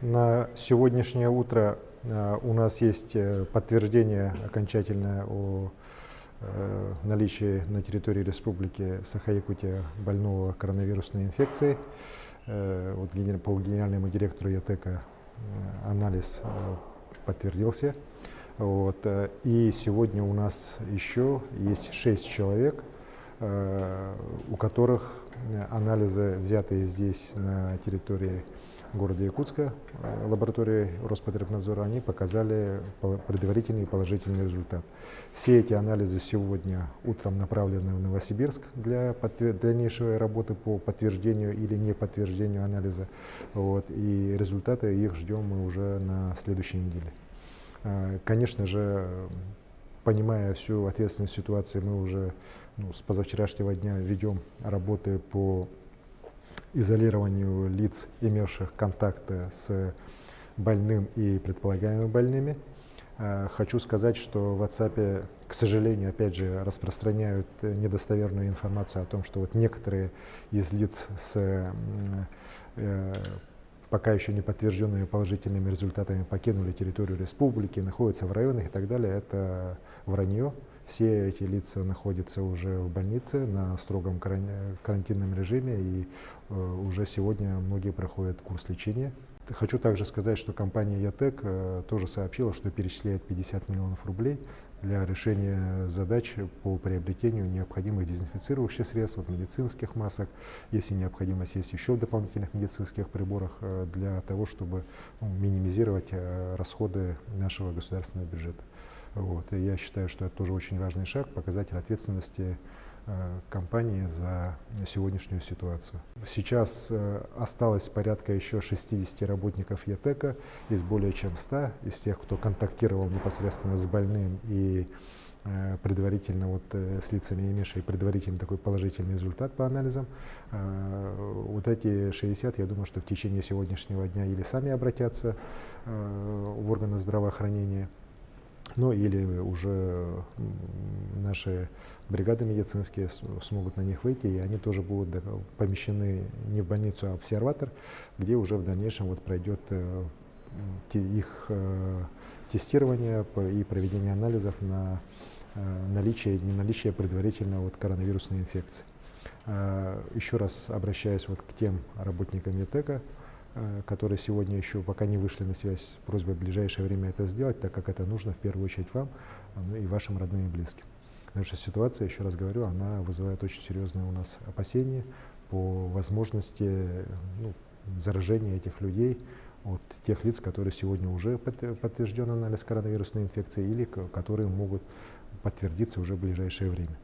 На сегодняшнее утро у нас есть подтверждение окончательное о наличии на территории Республики Саха-Якутия больного коронавирусной инфекцией. Вот по генеральному директору ЯТЭКа анализ подтвердился. И сегодня у нас еще есть 6 человек, у которых анализы, взятые здесь на территории города Якутска, лаборатории Роспотребнадзора, они показали предварительный положительный результат. Все эти анализы сегодня утром направлены в Новосибирск для дальнейшей работы по подтверждению или не подтверждению анализа. И результаты их ждем мы уже на следующей неделе. Конечно же, понимая всю ответственность ситуации, мы уже с позавчерашнего дня ведем работы по изолированию лиц, имевших контакты с больным и предполагаемыми больными. Хочу сказать, что в WhatsApp, к сожалению, опять же, распространяют недостоверную информацию о том, что некоторые из лиц с пока еще не подтвержденными положительными результатами покинули территорию республики, находятся в районах и так далее. Это вранье. Все эти лица находятся уже в больнице на строгом карантинном режиме, и уже сегодня многие проходят курс лечения. Хочу также сказать, что компания ЯТЭК тоже сообщила, что перечисляет 50 миллионов рублей для решения задач по приобретению необходимых дезинфицирующих средств, медицинских масок, если необходимость есть еще в дополнительных медицинских приборах, для того, чтобы минимизировать расходы нашего государственного бюджета. И я считаю, что это тоже очень важный шаг, показатель ответственности компании за сегодняшнюю ситуацию. Сейчас осталось порядка еще 60 работников ЯТЭКа из более чем 100, из тех, кто контактировал непосредственно с больным и предварительно с лицами, имевшими предварительный такой положительный результат по анализам. Эти 60, я думаю, что в течение сегодняшнего дня или сами обратятся в органы здравоохранения, или уже наши бригады медицинские смогут на них выйти, и они тоже будут помещены не в больницу, а в обсерватор, где уже в дальнейшем пройдет их тестирование и проведение анализов на наличие и неналичие предварительно коронавирусной инфекции. Еще раз обращаюсь к тем работникам ЯТЭКа, которые сегодня еще пока не вышли на связь, с просьбой в ближайшее время это сделать, так как это нужно в первую очередь вам и вашим родным и близким. Потому что ситуация, еще раз говорю, она вызывает очень серьезные у нас опасения по возможности заражения этих людей от тех лиц, которые сегодня уже подтвержден анализ коронавирусной инфекции или которые могут подтвердиться уже в ближайшее время.